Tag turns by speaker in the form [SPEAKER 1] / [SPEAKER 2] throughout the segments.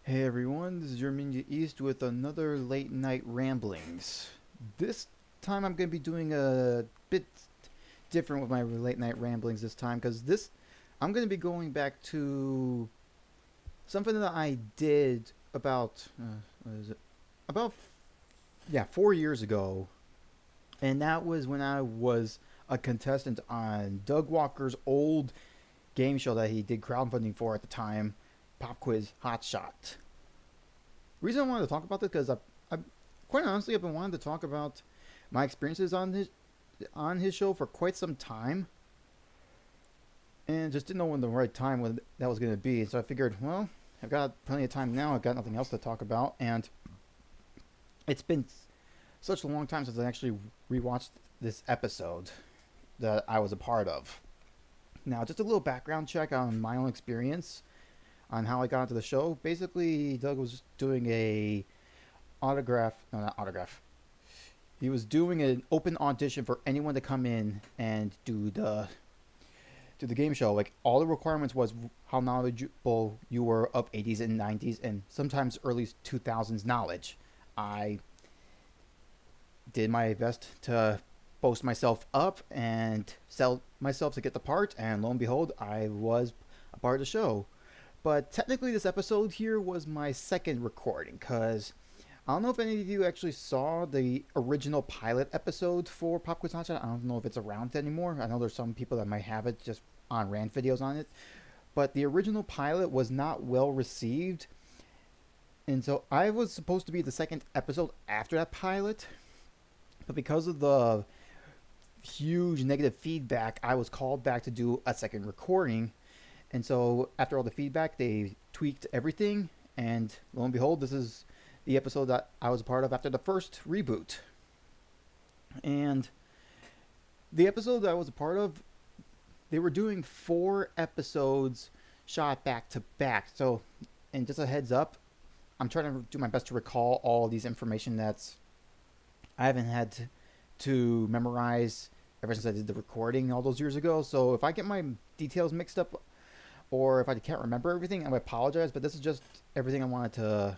[SPEAKER 1] Hey everyone, this is your Ninja East with another late night ramblings. This time I'm going to be doing a bit different with my late night ramblings this time because I'm going to be going back to something that I did about what is it? About 4 years ago, and that was when I was a contestant on Doug Walker's old game show that he did crowdfunding for at the time, Pop Quiz Hot Shot. The reason I wanted to talk about this because I quite honestly I've been wanting to talk about my experiences on his show for quite some time, and just didn't know when the right time when that was going to be. So I figured, well, I've got plenty of time now. I've got nothing else to talk about, and it's been such a long time since I actually rewatched this episode that I was a part of. Now, just a little background check on my own experience on how I got into the show. Basically, Doug was doing a autograph, no, not autograph. He was doing an open audition for anyone to come in and do the game show. Like, all the requirements was how knowledgeable you were of 80s and 90s and sometimes early 2000s knowledge. I did my best to boast myself up and sell myself to get the part, and lo and behold, I was a part of the show. But technically, this episode here was my second recording, because I don't know if any of you actually saw the original pilot episode for Pop Quiz Hotshot. I don't know if it's around anymore. I know there's some people that might have it just on rant videos on it. But the original pilot was not well received. And so I was supposed to be the second episode after that pilot. But because of the huge negative feedback, I was called back to do a second recording. And so after all the feedback, they tweaked everything, and lo and behold, this is the episode that I was a part of after the first reboot. And the episode that I was a part of, they were doing 4 episodes shot back to back. So, and just a heads up, I'm trying to do my best to recall all these information that's I haven't had to memorize ever since I did the recording all those years ago. So if I get my details mixed up, or if I can't remember everything, I apologize, but this is just everything I wanted to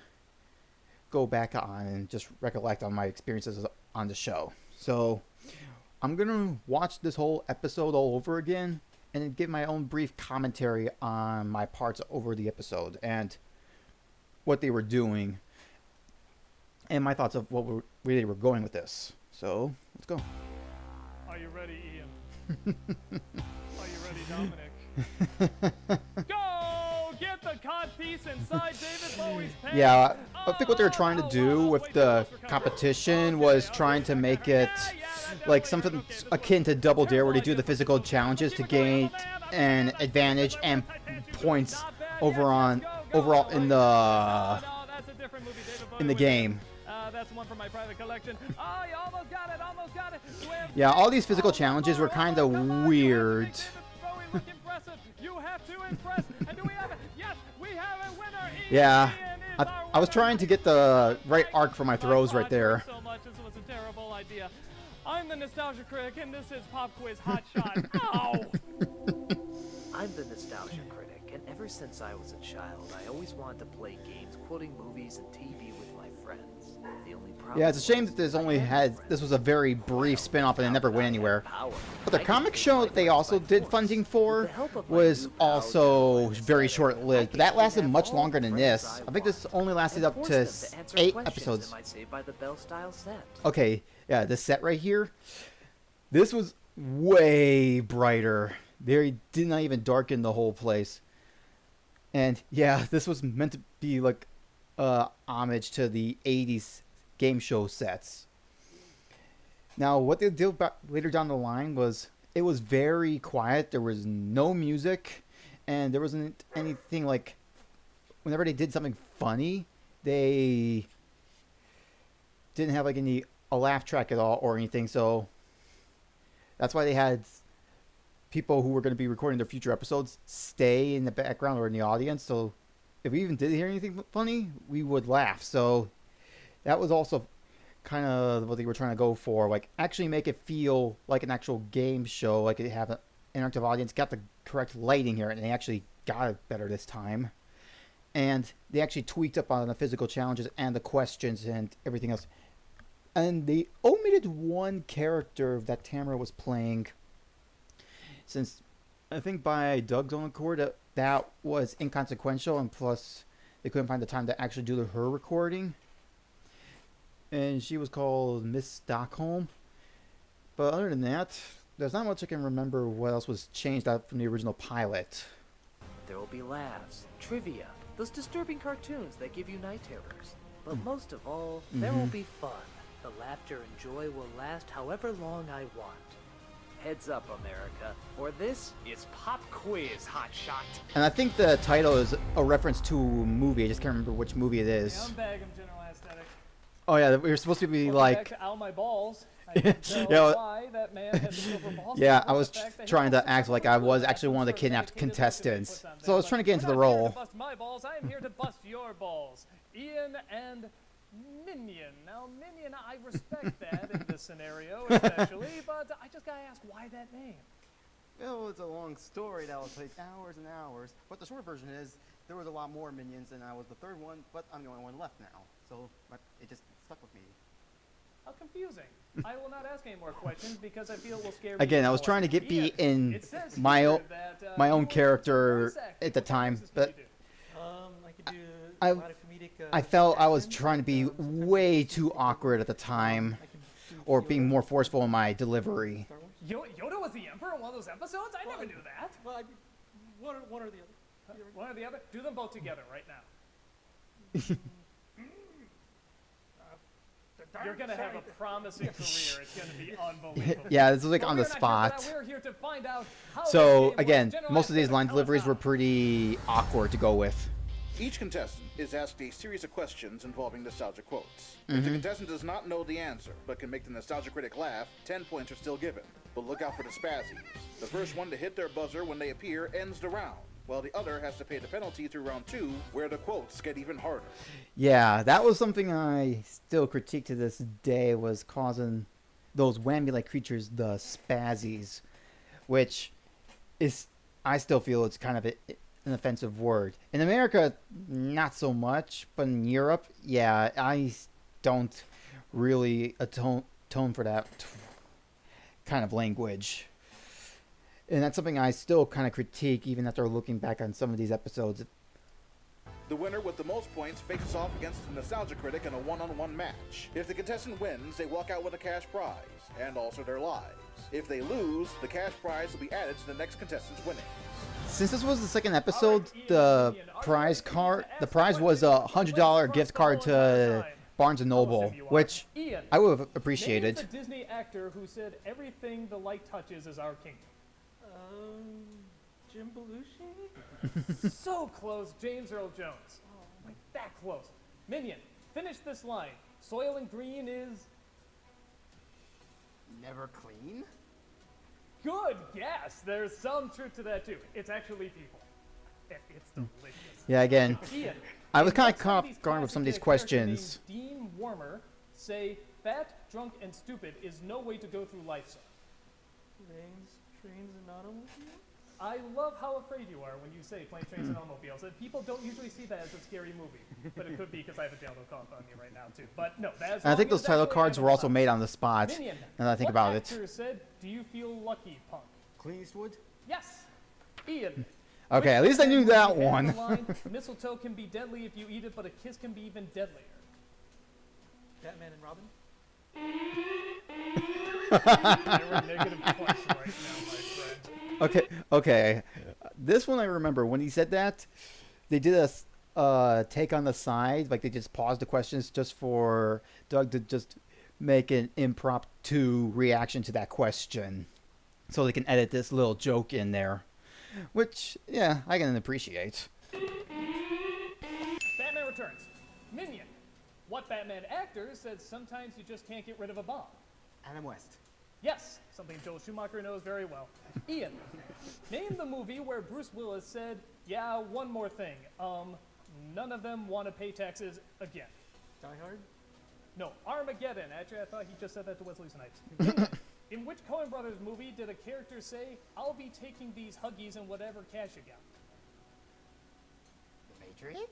[SPEAKER 1] go back on and just recollect on my experiences on the show. So I'm going to watch this whole episode all over again and then give my own brief commentary on my parts over the episode and what they were doing and my thoughts of where they were going with this. So let's go.
[SPEAKER 2] Are you ready, Ian? Are you ready, Dominic? Go get the codpiece inside David Bowie's pants.
[SPEAKER 1] Yeah, I think what they were trying to do with the competition was trying to make it like something akin to Double Dare, where they do the physical challenges to gain an advantage and points overall in the game.
[SPEAKER 2] That's one from my private collection. Oh, you almost got it, almost got it.
[SPEAKER 1] Yeah, all these physical challenges were kind of weird.
[SPEAKER 2] You have to impress. And do we have it? Yes, we have a winner.
[SPEAKER 1] Yeah, I was trying to get the right arc for my throws right there.
[SPEAKER 2] So much, this was a terrible idea. I'm the Nostalgia Critic, and this is Pop Quiz Hot Shot. Ow!
[SPEAKER 3] I'm the Nostalgia Critic, and ever since I was a child, I always wanted to play games, quoting movies and TV with my friends. The only problem
[SPEAKER 1] Yeah, it's a shame that this was a very brief spin-off and it never went anywhere. But the comic show that they also did funding for was also very short-lived. But that lasted much longer than this. I think this only lasted up to 8 episodes. Okay, yeah, this set right here, this was way brighter. They did not even darken the whole place. And yeah, this was meant to be like homage to the 80s game show sets. Now, what they did later down the line was it was very quiet. There was no music, and there wasn't anything like whenever they did something funny, they didn't have like a laugh track at all or anything. So that's why they had people who were going to be recording their future episodes stay in the background or in the audience. So if we even did hear anything funny, we would laugh. So that was also kind of what they were trying to go for, like actually make it feel like an actual game show, like it have an interactive audience, got the correct lighting here, and they actually got it better this time. and they actually tweaked up on the physical challenges and the questions and everything else. And they omitted one character that Tamara was playing, since I think by Doug's own accord that was inconsequential, and plus they couldn't find the time to actually do her recording. And she was called Miss Stockholm. But other than that, there's not much I can remember what else was changed out from the original pilot.
[SPEAKER 3] There will be laughs, trivia, those disturbing cartoons that give you night terrors. But most of all, there will be fun. The laughter and joy will last however long I want. Heads up, America, for this is Pop Quiz, Hotshot.
[SPEAKER 1] And I think the title is a reference to a movie. I just can't remember which movie it
[SPEAKER 2] Yeah,
[SPEAKER 1] is.
[SPEAKER 2] I'm back in general aesthetic.
[SPEAKER 1] Oh yeah, we were supposed to be
[SPEAKER 2] Welcome
[SPEAKER 1] like...
[SPEAKER 2] back to Ow My Balls. I can tell
[SPEAKER 1] Yeah,
[SPEAKER 2] why that man had the silver balls.
[SPEAKER 1] Yeah,
[SPEAKER 2] but
[SPEAKER 1] I
[SPEAKER 2] the
[SPEAKER 1] was
[SPEAKER 2] fact that he
[SPEAKER 1] trying to
[SPEAKER 2] also
[SPEAKER 1] act like I was actually one of the kidnapped contestants. So I was trying to get into the
[SPEAKER 2] We're not here
[SPEAKER 1] role.
[SPEAKER 2] to bust my balls. I am here to bust your balls. Ian and Minion. Now, Minion, I respect that in this scenario, especially, but I just gotta ask, why that name?
[SPEAKER 1] Well, it's a long story that will take hours and hours. But the short version is there was a lot more minions, and I was the third one, but I'm the only one left now. So it just stuck with me.
[SPEAKER 2] How confusing. I will not ask any more questions because I feel it will scare me.
[SPEAKER 1] Again, I was
[SPEAKER 2] more.
[SPEAKER 1] trying to get me
[SPEAKER 2] Ian,
[SPEAKER 1] in
[SPEAKER 2] it says
[SPEAKER 1] my
[SPEAKER 2] here
[SPEAKER 1] own
[SPEAKER 2] that,
[SPEAKER 1] my
[SPEAKER 2] you
[SPEAKER 1] own
[SPEAKER 2] were
[SPEAKER 1] character
[SPEAKER 2] voice acting.
[SPEAKER 1] at the
[SPEAKER 2] What
[SPEAKER 1] time,
[SPEAKER 2] voices can
[SPEAKER 1] but
[SPEAKER 2] you do?
[SPEAKER 4] I could do
[SPEAKER 1] I-
[SPEAKER 4] a lot of comedic.
[SPEAKER 1] I felt I was
[SPEAKER 4] actions,
[SPEAKER 1] trying to be
[SPEAKER 4] sometimes
[SPEAKER 1] way
[SPEAKER 4] I could
[SPEAKER 1] too
[SPEAKER 4] do-
[SPEAKER 1] awkward at the time,
[SPEAKER 4] I could do
[SPEAKER 1] or
[SPEAKER 4] Yoda
[SPEAKER 1] being more
[SPEAKER 4] from
[SPEAKER 1] forceful in my delivery.
[SPEAKER 4] Star Wars.
[SPEAKER 2] Yoda was the Emperor in one of those episodes? I never knew that.
[SPEAKER 4] Well, one or the other.
[SPEAKER 2] One or the other? Do them both together right now. You're gonna have a promising career. It's gonna be unbelievable.
[SPEAKER 1] Yeah, this was like
[SPEAKER 2] But
[SPEAKER 1] on
[SPEAKER 2] we
[SPEAKER 1] the
[SPEAKER 2] are not here for
[SPEAKER 1] spot.
[SPEAKER 2] that. We're here to find out how this
[SPEAKER 1] So
[SPEAKER 2] game
[SPEAKER 1] again,
[SPEAKER 2] works. General
[SPEAKER 1] most of these
[SPEAKER 2] Aesthetic,
[SPEAKER 1] line
[SPEAKER 2] tell us
[SPEAKER 1] deliveries
[SPEAKER 2] how.
[SPEAKER 1] were pretty awkward to go with.
[SPEAKER 5] Each contestant is asked a series of questions involving nostalgia quotes. If the contestant does not know the answer, but can make the nostalgia critic laugh, 10 points are still given. But look out for the spazies. The first one to hit their buzzer when they appear ends the round, while the other has to pay the penalty through round 2, where the quotes get even harder.
[SPEAKER 1] Yeah, that was something I still critique to this day, was causing those whammy-like creatures the spazies, which is, I still feel it's kind of an offensive word. In America, not so much, but in Europe, yeah, I don't really atone for that kind of language. And that's something I still kind of critique, even after looking back on some of these episodes.
[SPEAKER 5] The winner with the most points faces off against the nostalgia critic in a one-on-one match. If the contestant wins, they walk out with a cash prize, and also their lives. If they lose, the cash prize will be added to the next contestant's winnings.
[SPEAKER 1] Since this was the second episode, the prize was a $100 gift card to Barnes and Noble, which
[SPEAKER 2] Ian,
[SPEAKER 1] I would have
[SPEAKER 2] name
[SPEAKER 1] appreciated.
[SPEAKER 2] the Disney actor who said everything the light touches is our kingdom.
[SPEAKER 4] Jim Belushi?
[SPEAKER 2] So close, James Earl Jones. Like that close. Minion, finish this line. Soil and green is
[SPEAKER 1] Never clean?
[SPEAKER 2] good. Yes, there's some truth to that too. It's actually people. It's delicious.
[SPEAKER 1] Yeah, again,
[SPEAKER 2] Ian,
[SPEAKER 1] I was
[SPEAKER 2] in
[SPEAKER 1] kind
[SPEAKER 2] what
[SPEAKER 1] of
[SPEAKER 2] some of
[SPEAKER 1] caught
[SPEAKER 2] these
[SPEAKER 1] off guard with some of these
[SPEAKER 2] classic character
[SPEAKER 1] questions.
[SPEAKER 2] named Dean Warmer say fat, drunk, and stupid is no way to go through life, sir.
[SPEAKER 4] Planes, trains, and automobiles?
[SPEAKER 2] I love how afraid you are when you say planes, trains, and automobiles. And people don't usually see that as a scary movie, but it could be because I have a Jello cough on me right now too. But no, that's.
[SPEAKER 1] And I think those title cards were also made on the spot,
[SPEAKER 2] Minion,
[SPEAKER 1] now that I think
[SPEAKER 2] what
[SPEAKER 1] about it.
[SPEAKER 2] actor said, "Do you feel lucky, punk?"
[SPEAKER 1] Clint Eastwood?
[SPEAKER 2] Yes, Ian.
[SPEAKER 1] Okay, at
[SPEAKER 2] Which
[SPEAKER 1] least I knew
[SPEAKER 2] movie
[SPEAKER 1] that
[SPEAKER 2] had
[SPEAKER 1] one.
[SPEAKER 2] the line, mistletoe can be deadly if you eat it, but a kiss can be even deadlier.
[SPEAKER 4] Batman and Robin?
[SPEAKER 2] There were negative points right now, my friend.
[SPEAKER 1] Okay. This one I remember when he said that, they did a take on the side, like they just paused the questions just for Doug to just make an impromptu reaction to that question, so they can edit this little joke in there, which yeah, I can appreciate.
[SPEAKER 2] Batman Returns. Minion. What Batman actor said sometimes you just can't get rid of a bomb?
[SPEAKER 1] Adam West.
[SPEAKER 2] Yes, something Joel Schumacher knows very well. Ian, name the movie where Bruce Willis said, "Yeah, one more thing. None of them want to pay taxes again."
[SPEAKER 4] Die Hard?
[SPEAKER 2] No, Armageddon. Actually, I thought he just said that to Wesley Snipes. In which Coen Brothers movie did a character say, "I'll be taking these Huggies and whatever cash you got"?
[SPEAKER 1] The Matrix?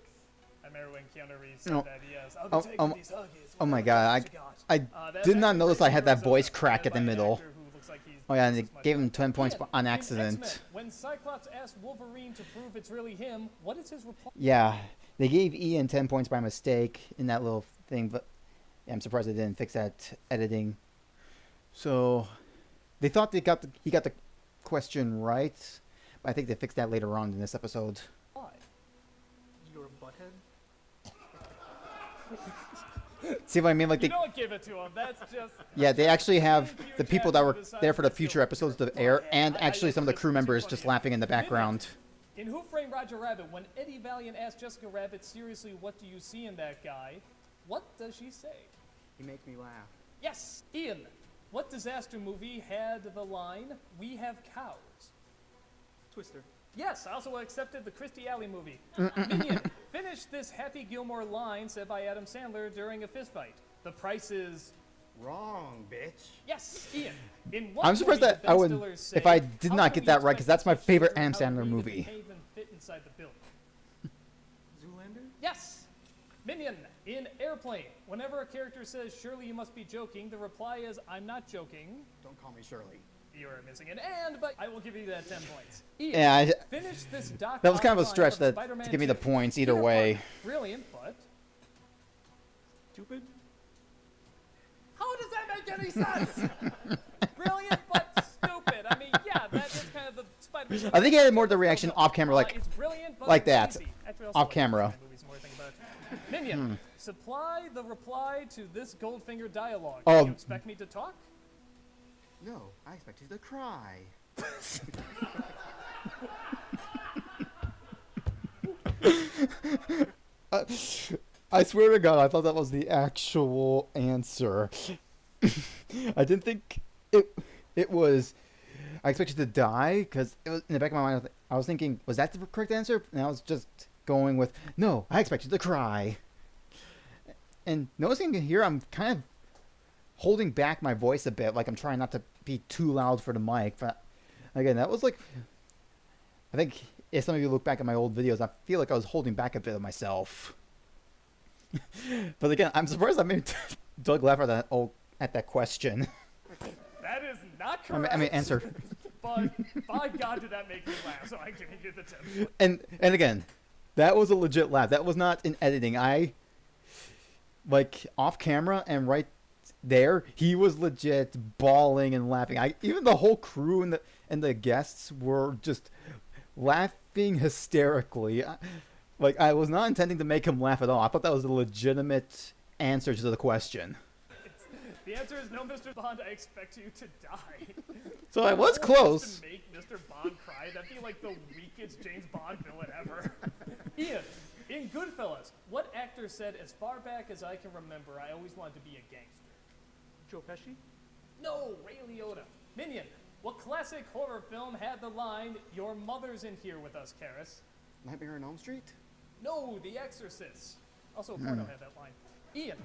[SPEAKER 2] Nightmare when Keanu Reeves said
[SPEAKER 1] No.
[SPEAKER 2] that. Yes.
[SPEAKER 1] Oh,
[SPEAKER 2] I'll take
[SPEAKER 1] oh,
[SPEAKER 2] these huggies.
[SPEAKER 1] oh my
[SPEAKER 2] What
[SPEAKER 1] God,
[SPEAKER 2] you got?
[SPEAKER 1] I
[SPEAKER 2] That
[SPEAKER 1] did not
[SPEAKER 2] actually
[SPEAKER 1] notice I had that
[SPEAKER 2] Arizona,
[SPEAKER 1] voice crack
[SPEAKER 2] played
[SPEAKER 1] at the
[SPEAKER 2] by an
[SPEAKER 1] middle.
[SPEAKER 2] actor who looks like he's
[SPEAKER 1] Oh yeah, and
[SPEAKER 2] just
[SPEAKER 1] they
[SPEAKER 2] as much
[SPEAKER 1] gave him
[SPEAKER 2] fun.
[SPEAKER 1] 10 points
[SPEAKER 2] Ian,
[SPEAKER 1] on
[SPEAKER 2] in
[SPEAKER 1] accident.
[SPEAKER 2] X-Men, when Cyclops asked Wolverine to prove it's really him, what is his reply?
[SPEAKER 1] Yeah, they gave Ian 10 points by mistake in that little thing, but yeah, I'm surprised they didn't fix that editing. So they thought he got the question right, but I think they fixed that later on in this episode.
[SPEAKER 2] Why?
[SPEAKER 4] You're a butthead?
[SPEAKER 1] See what I mean? Like
[SPEAKER 2] You
[SPEAKER 1] they,
[SPEAKER 2] don't give it to him. That's just.
[SPEAKER 1] yeah, they actually have
[SPEAKER 2] Pure
[SPEAKER 1] the people that were
[SPEAKER 2] casual
[SPEAKER 1] there for the
[SPEAKER 2] decided to
[SPEAKER 1] future
[SPEAKER 2] go,
[SPEAKER 1] episodes to
[SPEAKER 2] "Go
[SPEAKER 1] air,
[SPEAKER 2] ahead,
[SPEAKER 1] and
[SPEAKER 2] I
[SPEAKER 1] actually some of the
[SPEAKER 2] think
[SPEAKER 1] crew
[SPEAKER 2] it's too
[SPEAKER 1] members
[SPEAKER 2] funny."
[SPEAKER 1] just laughing in the background.
[SPEAKER 2] In Who Framed Roger Rabbit, when Eddie Valiant asked Jessica Rabbit, seriously, what do you see in that guy? What does she say?
[SPEAKER 1] He makes me laugh.
[SPEAKER 2] Yes, Ian. What disaster movie had the line, "We have cows"?
[SPEAKER 4] Twister.
[SPEAKER 2] Yes, I also accepted the Christy Alley movie. Minion, finish this Happy Gilmore line said by Adam Sandler during a fistfight. The price is.
[SPEAKER 6] Wrong, bitch.
[SPEAKER 2] Yes, Ian. In what
[SPEAKER 1] I'm surprised
[SPEAKER 2] movie
[SPEAKER 1] that
[SPEAKER 2] did
[SPEAKER 1] I
[SPEAKER 2] Ben
[SPEAKER 1] would,
[SPEAKER 2] Stiller say,
[SPEAKER 1] if I did
[SPEAKER 2] "How
[SPEAKER 1] not
[SPEAKER 2] can
[SPEAKER 1] get
[SPEAKER 2] we
[SPEAKER 1] that right, because
[SPEAKER 2] expect
[SPEAKER 1] that's my
[SPEAKER 2] such
[SPEAKER 1] favorite
[SPEAKER 2] children
[SPEAKER 1] Adam
[SPEAKER 2] how to
[SPEAKER 1] Sandler
[SPEAKER 2] read if they
[SPEAKER 1] movie.
[SPEAKER 2] can't even fit inside the building?"
[SPEAKER 4] Zoolander?
[SPEAKER 2] Yes! Minion, in Airplane, whenever a character says, "Surely you must be joking," the reply is, "I'm not joking."
[SPEAKER 1] Don't call me Shirley.
[SPEAKER 2] You are missing an and, but I will give you that 10 points. Ian,
[SPEAKER 1] Yeah,
[SPEAKER 2] finish this Doc
[SPEAKER 1] that was kind of a
[SPEAKER 2] Ock line
[SPEAKER 1] stretch
[SPEAKER 2] from
[SPEAKER 1] that
[SPEAKER 2] Spider-Man
[SPEAKER 1] to give me the
[SPEAKER 2] 2.
[SPEAKER 1] points either
[SPEAKER 2] Peter
[SPEAKER 1] way.
[SPEAKER 2] Parker, brilliant, but
[SPEAKER 4] Stupid?
[SPEAKER 2] how does that make any sense? Brilliant, but stupid. I mean, yeah, that is kind of the Spider-Man.
[SPEAKER 1] I think he had more the reaction off camera, like
[SPEAKER 2] it's brilliant, but
[SPEAKER 1] like that,
[SPEAKER 2] lazy. Actually, I also
[SPEAKER 1] off
[SPEAKER 2] like
[SPEAKER 1] camera.
[SPEAKER 2] Spider-Man movies, more thinking about it. Minion, supply the reply to this Goldfinger dialogue.
[SPEAKER 1] Oh.
[SPEAKER 2] You expect me to talk?
[SPEAKER 6] No, I expect you to cry.
[SPEAKER 1] I swear to God, I thought that was the actual answer. I didn't think it was. I expected to die because it was in the back of my mind. I was thinking, was that the correct answer? And I was just going with, no, I expected to cry. And noticing here, I'm kind of holding back my voice a bit, like I'm trying not to be too loud for the mic. But again, that was like, I think if some of you look back at my old videos, I feel like I was holding back a bit of myself. But again, I'm surprised I made Doug laugh at that question.
[SPEAKER 2] That is not correct.
[SPEAKER 1] I mean, answer.
[SPEAKER 2] But by God, did that make me laugh? So I'm giving you the 10.
[SPEAKER 1] And again, that was a legit laugh. That was not in editing. I like off camera and right there, he was legit bawling and laughing. Even the whole crew and the guests were just laughing hysterically. Like I was not intending to make him laugh at all. I thought that was a legitimate answer to the question.
[SPEAKER 2] The answer is no, Mr. Bond. I expect you to die.
[SPEAKER 1] So I was
[SPEAKER 2] No one
[SPEAKER 1] close.
[SPEAKER 2] wants to make Mr. Bond cry. That'd be like the weakest James Bond villain ever. Ian, in Goodfellas, what actor said, "As far back as I can remember, I always wanted to be a gangster"?
[SPEAKER 4] Joe Pesci?
[SPEAKER 2] No, Ray Liotta. Minion, what classic horror film had the line, "Your mother's in here with us, Karis"?
[SPEAKER 6] Nightmare on Elm Street?
[SPEAKER 2] No, The Exorcist. Also, porno had that line. Ian,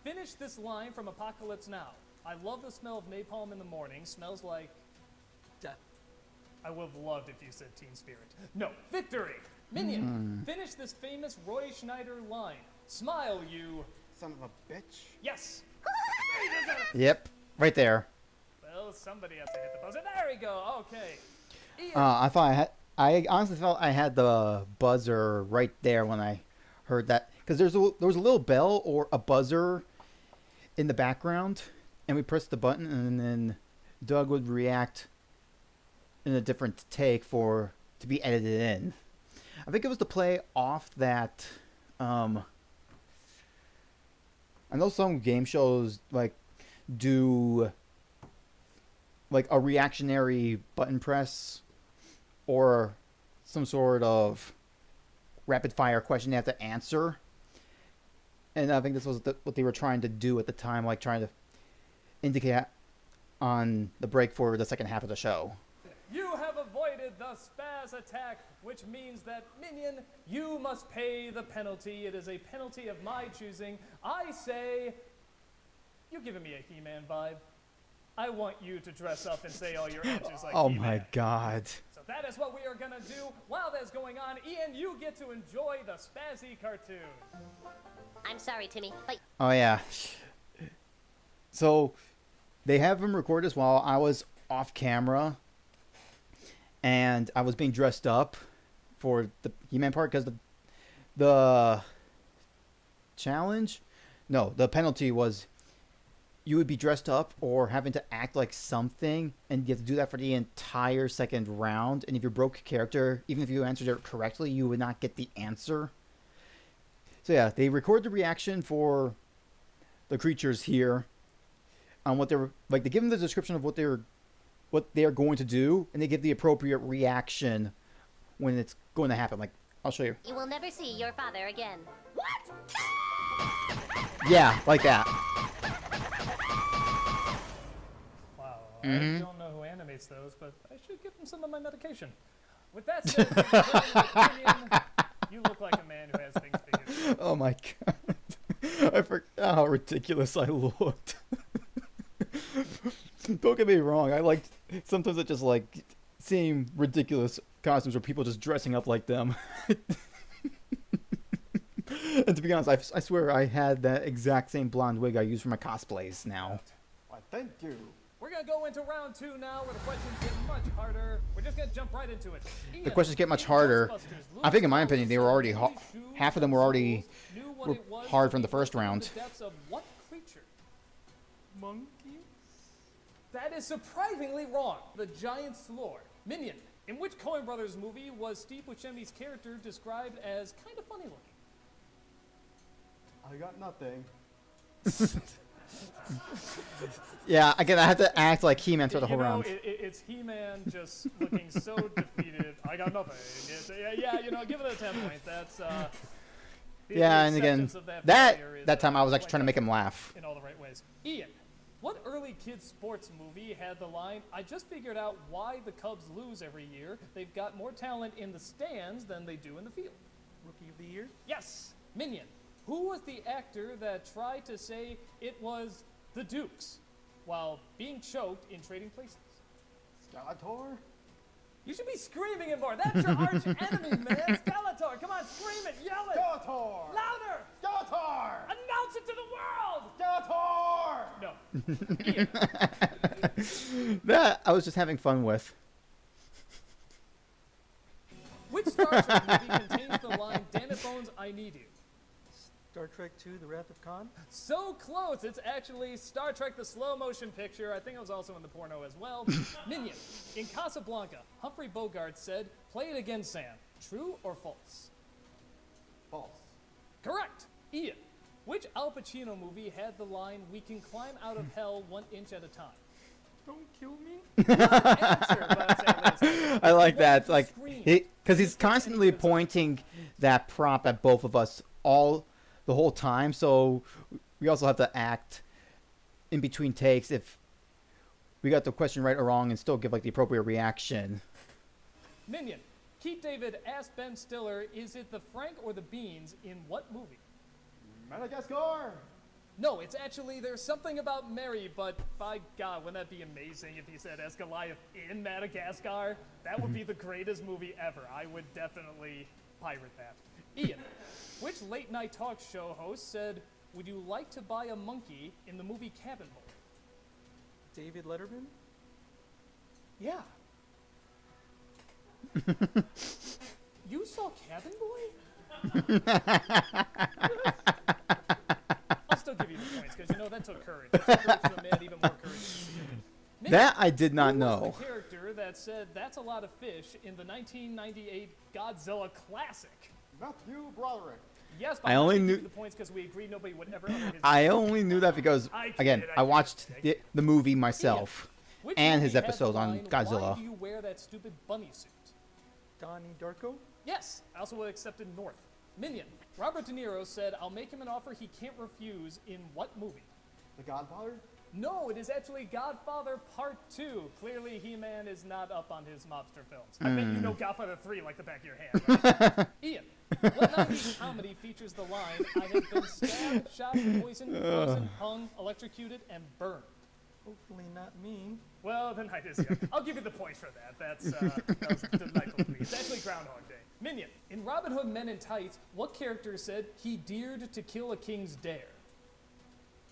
[SPEAKER 2] finish this line from Apocalypse Now. "I love the smell of napalm in the morning. Smells like..."
[SPEAKER 4] Death.
[SPEAKER 2] I would have loved if you said Teen Spirit. No, Victory. Minion, finish this famous Roy Schneider line. "Smile, you..."
[SPEAKER 6] Son of a bitch.
[SPEAKER 2] Yes.
[SPEAKER 1] Yep, right there.
[SPEAKER 2] Well, somebody has to hit the buzzer. There we go. Okay. Ian,
[SPEAKER 1] I thought I honestly felt I had the buzzer right there when I heard that, because there was a little bell or a buzzer in the background, and we pressed the button, and then Doug would react in a different take to be edited in. I think it was to play off that. I know some game shows like do like a reactionary button press or some sort of rapid fire question they have to answer. And I think this was what they were trying to do at the time, like trying to indicate on the break for the second half of the show.
[SPEAKER 2] you have avoided the spaz attack, which means that, Minion, you must pay the penalty. It is a penalty of my choosing. I say, you're giving me a He-Man vibe. I want you to dress up and say all your answers like
[SPEAKER 1] Oh
[SPEAKER 2] He-Man.
[SPEAKER 1] my god.
[SPEAKER 2] So that is what we are gonna do. While that's going on, Ian, you get to enjoy the Spazzy cartoon.
[SPEAKER 7] I'm sorry, Timmy, but
[SPEAKER 1] Oh yeah. So they have him record this while I was off camera, and I was being dressed up for the He-Man part because the challenge, no, the penalty was you would be dressed up or having to act like something, and you have to do that for the entire second round. And if you broke character, even if you answered it correctly, you would not get the answer. So yeah, they record the reaction for the creatures here on what they're like. They give them the description of what they're going to do, and they give the appropriate reaction when it's going to happen. Like, I'll show you.
[SPEAKER 7] you will never see your father again. What?
[SPEAKER 1] Yeah, like that.
[SPEAKER 2] Wow,
[SPEAKER 1] Mm-hmm.
[SPEAKER 2] I don't know who animates those, but I should give them some of my medication. With that said, in my opinion, you look like a man who has things figured out.
[SPEAKER 1] Oh my god. I forgot how ridiculous I looked. Don't get me wrong. I liked, sometimes I just like seeing ridiculous costumes or people just dressing up like them. And to be honest, I swear I had that exact same blonde wig I use for my cosplays now.
[SPEAKER 6] Why, thank you.
[SPEAKER 2] We're gonna go into round 2 now, where the questions get much harder. We're just gonna jump right into it. Ian,
[SPEAKER 1] The questions get much
[SPEAKER 2] in
[SPEAKER 1] harder.
[SPEAKER 2] Ghostbusters,
[SPEAKER 1] I think, in my
[SPEAKER 2] Luke
[SPEAKER 1] opinion, they were already
[SPEAKER 2] Skywalker
[SPEAKER 1] half of them were already
[SPEAKER 2] knew what
[SPEAKER 1] were
[SPEAKER 2] it was
[SPEAKER 1] hard
[SPEAKER 2] to
[SPEAKER 1] from the
[SPEAKER 2] be
[SPEAKER 1] first
[SPEAKER 2] left in
[SPEAKER 1] round.
[SPEAKER 2] The depths of what creature?
[SPEAKER 4] Monkey?
[SPEAKER 2] That is surprisingly wrong. The giant slore. Minion. In which Coen Brothers movie was Steve Buscemi's character described as kind of funny looking?
[SPEAKER 6] I got nothing.
[SPEAKER 1] Yeah, again, I had to act like He-Man through the
[SPEAKER 2] You
[SPEAKER 1] whole
[SPEAKER 2] know,
[SPEAKER 1] round.
[SPEAKER 2] it's He-Man just looking so defeated. I got nothing. Yeah, you know, give it a 10 point. That's the
[SPEAKER 1] Yeah, and again,
[SPEAKER 2] acceptance of
[SPEAKER 1] that
[SPEAKER 2] failure is,
[SPEAKER 1] time I was actually
[SPEAKER 2] quite
[SPEAKER 1] trying to make him laugh.
[SPEAKER 2] in all the right ways. Ian, what early kids sports movie had the line, I just figured out why the Cubs lose every year. They've got more talent in the stands than they do in the field.
[SPEAKER 4] Rookie of the Year?
[SPEAKER 2] Yes, Minion. Who was the actor that tried to say it was the Dukes while being choked in Trading Places?
[SPEAKER 6] Skeletor?
[SPEAKER 2] You should be screaming it more. That's your arch enemy, man. Skeletor, come on, scream it, yell it.
[SPEAKER 6] Skeletor!
[SPEAKER 2] Louder!
[SPEAKER 6] Skeletor!
[SPEAKER 2] Announce it to the world!
[SPEAKER 6] Skeletor!
[SPEAKER 2] No. Ian,
[SPEAKER 1] That I was just having fun with.
[SPEAKER 2] which Star Trek movie contains the line, "Damn it, Bones, I need you"?
[SPEAKER 4] Star Trek II, The Wrath of Khan?
[SPEAKER 2] So close. It's actually Star Trek: The Slow Motion Picture. I think it was also in the porno as well. Minion. In Casablanca, Humphrey Bogart said, "Play it again, Sam." True or false?
[SPEAKER 6] False.
[SPEAKER 2] Correct. Ian. Which Al Pacino movie had the line, "We can climb out of hell 1 inch at a time"?
[SPEAKER 4] Don't kill me?
[SPEAKER 2] Answer, but I'm saying this.
[SPEAKER 1] I like that.
[SPEAKER 2] One
[SPEAKER 1] Like,
[SPEAKER 2] scream.
[SPEAKER 1] because he's constantly pointing that prop at both of us the whole time. So we also have to act in between takes if we got the question right or wrong, and still give like the appropriate reaction.
[SPEAKER 2] Minion. Keith David asked Ben Stiller, "Is it the Frank or the beans in what movie?"
[SPEAKER 6] Madagascar!
[SPEAKER 2] No, it's actually There's Something About Mary, but by God, wouldn't that be amazing if he said as Goliath in Madagascar? That would be the greatest movie ever. I would definitely pirate that. Ian, which late night talk show host said, "Would you like to buy a monkey in the movie Cabin Boy?"
[SPEAKER 4] David Letterman?
[SPEAKER 2] Yeah. You saw Cabin Boy? I'll still give you the points, because you know that took courage. That took courage to demand even more courage.
[SPEAKER 1] That I did not
[SPEAKER 2] Who
[SPEAKER 1] know.
[SPEAKER 2] was the character that said, "That's a lot of fish" in the 1998 Godzilla classic?
[SPEAKER 6] Matthew Broderick.
[SPEAKER 2] Yes, but
[SPEAKER 1] I
[SPEAKER 2] I'm not
[SPEAKER 1] only
[SPEAKER 2] gonna give
[SPEAKER 1] knew-
[SPEAKER 2] you the points because we agreed nobody would ever utter his
[SPEAKER 1] I only knew that because,
[SPEAKER 2] I
[SPEAKER 1] again,
[SPEAKER 2] kid,
[SPEAKER 1] I
[SPEAKER 2] I
[SPEAKER 1] watched
[SPEAKER 2] kid.
[SPEAKER 1] the movie myself.
[SPEAKER 2] Which
[SPEAKER 1] and
[SPEAKER 2] movie
[SPEAKER 1] his
[SPEAKER 2] had the
[SPEAKER 1] episode on
[SPEAKER 2] line,
[SPEAKER 1] Godzilla.
[SPEAKER 2] "Why do you wear that stupid bunny suit?"
[SPEAKER 4] Donnie Darko?
[SPEAKER 2] Yes, I also would have accepted North. Minion. Robert De Niro said, "I'll make him an offer he can't refuse" in what movie?
[SPEAKER 6] The Godfather?
[SPEAKER 2] No, it is actually Godfather Part 2. Clearly, He-Man is not up on his mobster films. I bet you know Godfather 3 like the back of your hand, right? Ian, what 90s comedy features the line, "I have been stabbed, shot, poisoned, frozen, hung, electrocuted, and burned"?
[SPEAKER 4] Hopefully not me.
[SPEAKER 2] Well, the night is young. I'll give you the points for that. That was delightful to me. It's actually Groundhog Day. Minion, in Robin Hood Men in Tights, what character said he dared to kill a king's dare?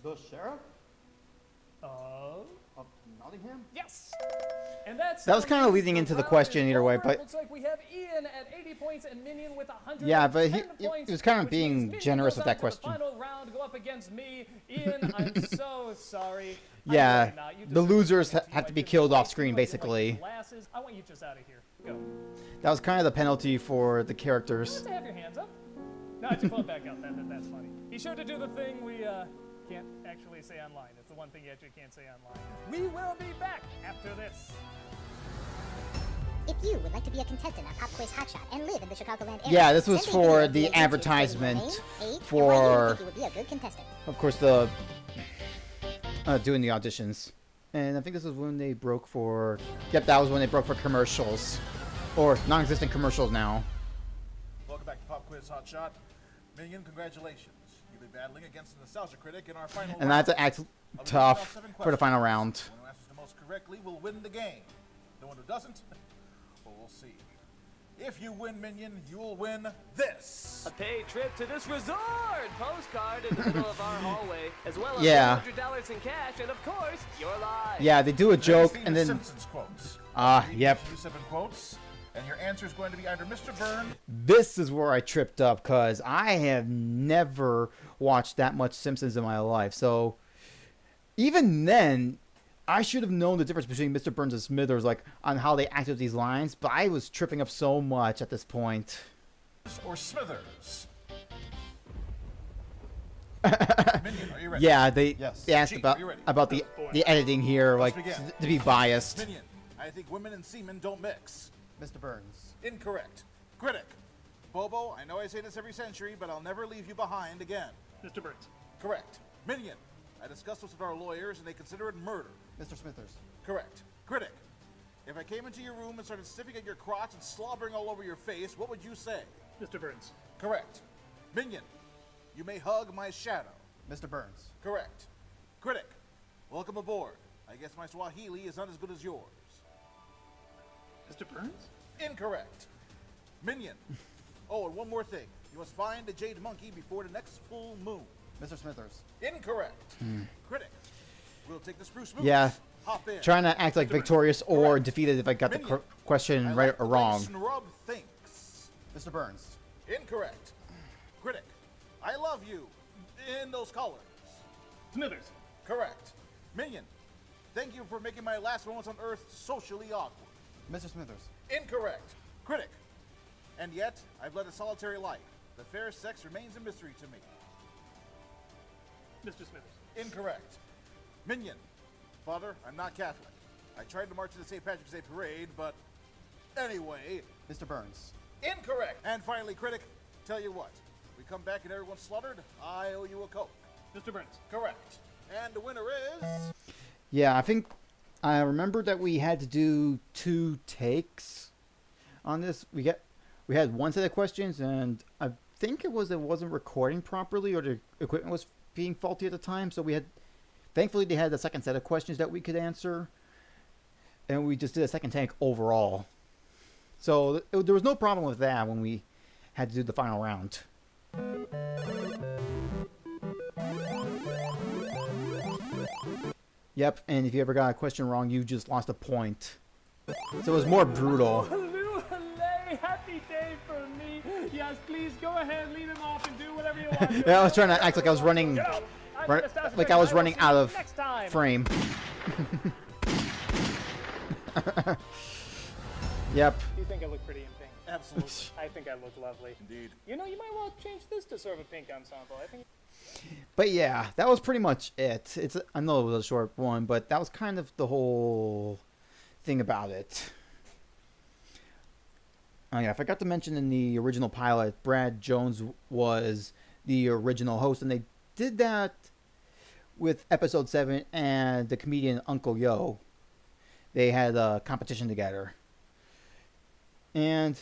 [SPEAKER 6] The sheriff
[SPEAKER 2] Oh.
[SPEAKER 6] of Nottingham?
[SPEAKER 2] Yes! And that's
[SPEAKER 1] That was kinda leading into the question either way, but-
[SPEAKER 2] looks like we have Ian at 80 points and Minion with 110
[SPEAKER 1] Yeah, but
[SPEAKER 2] points,
[SPEAKER 1] it was kind of
[SPEAKER 2] which
[SPEAKER 1] being
[SPEAKER 2] means Minion
[SPEAKER 1] generous
[SPEAKER 2] goes
[SPEAKER 1] with
[SPEAKER 2] on
[SPEAKER 1] that
[SPEAKER 2] to the
[SPEAKER 1] question.
[SPEAKER 2] Final round to go up against me. Ian, I'm so sorry. I'm
[SPEAKER 1] Yeah,
[SPEAKER 2] really not. You
[SPEAKER 1] the
[SPEAKER 2] deserve
[SPEAKER 1] losers
[SPEAKER 2] it. You
[SPEAKER 1] have to be
[SPEAKER 2] did
[SPEAKER 1] killed
[SPEAKER 2] great.
[SPEAKER 1] off screen,
[SPEAKER 2] You like
[SPEAKER 1] basically.
[SPEAKER 2] glasses. I want you just out of here. Go.
[SPEAKER 1] That was kind of the penalty for the
[SPEAKER 2] Just
[SPEAKER 1] characters.
[SPEAKER 2] to have your hands up. No, just pull it back up. That's funny. Be sure to do the thing we can't actually say online. It's the one thing you actually can't say online. We will be back after this.
[SPEAKER 8] If you would like to be a contestant on Pop Quiz Hotshot and live in the Chicagoland area,
[SPEAKER 1] Yeah, this was
[SPEAKER 8] send a
[SPEAKER 1] for
[SPEAKER 8] video
[SPEAKER 1] the
[SPEAKER 8] via YouTube stating your
[SPEAKER 1] advertisement
[SPEAKER 8] name, age, and why you
[SPEAKER 1] for-
[SPEAKER 8] think you would be a good contestant.
[SPEAKER 1] Of course, doing the auditions. And I think this was when they broke for... Yep, that was when they broke for commercials. Or non-existent commercials now.
[SPEAKER 5] Welcome back to Pop Quiz Hot Shot. Minion, congratulations. You'll be battling against the Nostalgia Critic in our final
[SPEAKER 1] And I have
[SPEAKER 5] round.
[SPEAKER 1] to act
[SPEAKER 5] Of the
[SPEAKER 1] tough
[SPEAKER 5] 7
[SPEAKER 1] for the final
[SPEAKER 5] questions.
[SPEAKER 1] round.
[SPEAKER 5] The one who answers the most correctly will win the game. The one who doesn't, well, we'll see. If you win, Minion, you'll win this.
[SPEAKER 3] A paid trip to this resort postcard in the middle of our hallway, as well as
[SPEAKER 1] Yeah.
[SPEAKER 3] $100 in cash, and of course, your life.
[SPEAKER 1] Yeah, they do a joke
[SPEAKER 5] Next,
[SPEAKER 1] and
[SPEAKER 5] the
[SPEAKER 1] then...
[SPEAKER 5] Simpsons quotes.
[SPEAKER 1] Yep.
[SPEAKER 5] You 7 quotes, and your answer is going to be either Mr. Byrne.
[SPEAKER 1] This is where I tripped up because I have never watched that much Simpsons in my life. So even then, I should have known the difference between Mr. Burns and Smithers, like on how they acted with these lines. But I was tripping up so much at this point.
[SPEAKER 5] Or Smithers. Minion, are you ready?
[SPEAKER 1] Yeah, they
[SPEAKER 6] Yes.
[SPEAKER 1] asked
[SPEAKER 5] Chief,
[SPEAKER 1] about
[SPEAKER 5] are you ready?
[SPEAKER 1] the editing here,
[SPEAKER 5] Let's
[SPEAKER 1] like
[SPEAKER 5] begin.
[SPEAKER 1] to be biased.
[SPEAKER 5] Minion, I think women and semen don't mix.
[SPEAKER 6] Mr. Burns.
[SPEAKER 5] Incorrect. Critic. Bobo, I know I say this every century, but I'll never leave you behind again.
[SPEAKER 2] Mr. Burns.
[SPEAKER 5] Correct. Minion, I discussed this with our lawyers and they consider it murder.
[SPEAKER 6] Mr. Smithers.
[SPEAKER 5] Correct. Critic, if I came into your room and started sniffing at your crotch and slobbering all over your face, what would you say?
[SPEAKER 2] Mr. Burns.
[SPEAKER 5] Correct. Minion, you may hug my shadow.
[SPEAKER 6] Mr. Burns.
[SPEAKER 5] Correct. Critic, welcome aboard. I guess my Swahili is not as good as yours.
[SPEAKER 2] Mr. Burns?
[SPEAKER 5] Incorrect. Minion. Oh, and one more thing. You must find the jade monkey before the next full moon.
[SPEAKER 6] Mr. Smithers.
[SPEAKER 5] Incorrect. Critic. We'll take the spruce moose.
[SPEAKER 1] Yeah.
[SPEAKER 5] Hop in.
[SPEAKER 1] Trying to act like
[SPEAKER 5] Mr. Burns.
[SPEAKER 1] victorious or
[SPEAKER 5] Correct.
[SPEAKER 1] defeated if I got the
[SPEAKER 5] Minion.
[SPEAKER 1] question
[SPEAKER 5] I
[SPEAKER 1] right
[SPEAKER 5] like
[SPEAKER 1] or
[SPEAKER 5] the way
[SPEAKER 1] wrong.
[SPEAKER 5] Snrub thinks.
[SPEAKER 6] Mr. Burns.
[SPEAKER 5] Incorrect. Critic. I love you. In those colors.
[SPEAKER 2] Smithers.
[SPEAKER 5] Correct. Minion. Thank you for making my last moments on Earth socially awkward.
[SPEAKER 6] Mr. Smithers.
[SPEAKER 5] Incorrect. Critic. And yet, I've led a solitary life. The fair sex remains a mystery to me.
[SPEAKER 2] Mr. Smithers.
[SPEAKER 5] Incorrect. Minion. Father, I'm not Catholic. I tried to march to the St. Patrick's Day parade, but anyway,
[SPEAKER 6] Mr. Burns.
[SPEAKER 5] incorrect. And finally, critic, tell you what. We come back and everyone's slaughtered, I owe you a Coke.
[SPEAKER 2] Mr. Burns.
[SPEAKER 5] Correct. And the winner is...
[SPEAKER 1] Yeah, I think I remember that we had to do 2 takes on this. We had one set of questions, and I think it wasn't recording properly, or the equipment was being faulty at the time. So thankfully they had the second set of questions that we could answer, and we just did a second take overall. So there was no problem with that when we had to do the final round. Yep, and if you ever got a question wrong, you just lost a point. So it was more brutal.
[SPEAKER 2] Hooray! Happy day for me. Yes, please go ahead, lead him off and do whatever you want.
[SPEAKER 1] Yeah, I was trying to act like I was running, like I was running out of frame. Yep.
[SPEAKER 2] Do you think I look pretty in pink?
[SPEAKER 5] Absolutely.
[SPEAKER 2] I think I look lovely.
[SPEAKER 5] Indeed.
[SPEAKER 2] You know, you might want to change this to sort of a pink ensemble. I think.
[SPEAKER 1] But yeah, that was pretty much it. I know it was a short one, but that was kind of the whole thing about it. Oh yeah, I forgot to mention in the original pilot, Brad Jones was the original host, and they did that with episode 7 and the comedian Uncle Yo. They had a competition together. And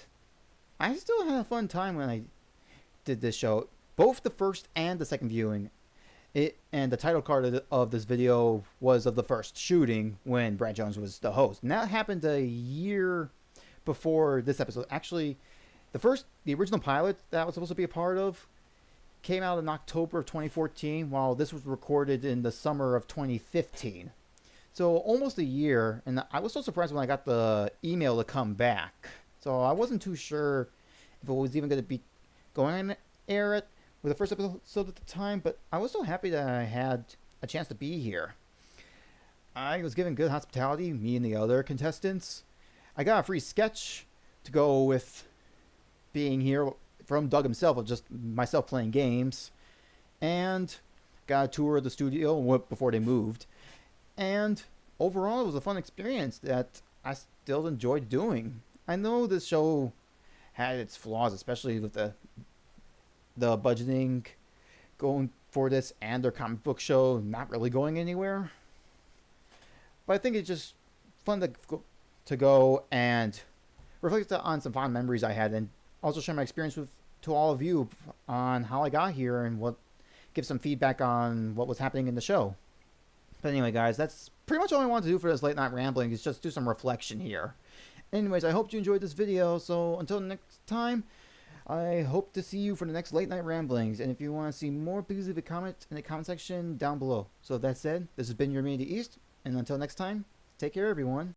[SPEAKER 1] I still had a fun time when I did this show. Both the first and the second viewing. And the title card of this video was of the first shooting when Brad Jones was the host. And that happened a year before this episode. Actually, the original pilot that I was supposed to be a part of came out in October of 2014, while this was recorded in the summer of 2015. So almost a year, and I was so surprised when I got the email to come back. So I wasn't too sure if it was even going to be going on air with the first episode at the time, but I was so happy that I had a chance to be here. I was given good hospitality, me and the other contestants. I got a free sketch to go with being here from Doug himself, of just myself playing games, and got a tour of the studio before they moved. And overall, it was a fun experience that I still enjoyed doing. I know this show had its flaws, especially with the budgeting going for this and their comic book show not really going anywhere. But I think it's just fun to go and reflect on some fond memories I had, and also share my experience to all of you on how I got here and give some feedback on what was happening in the show. But anyway, guys, that's pretty much all I wanted to do for this late night rambling, is just do some reflection here. Anyways, I hope you enjoyed this video, so until next time, I hope to see you for the next late night ramblings. And if you want to see more, please leave a comment in the comment section down below. So with that said, this has been your Me to the East, and until next time, take care everyone.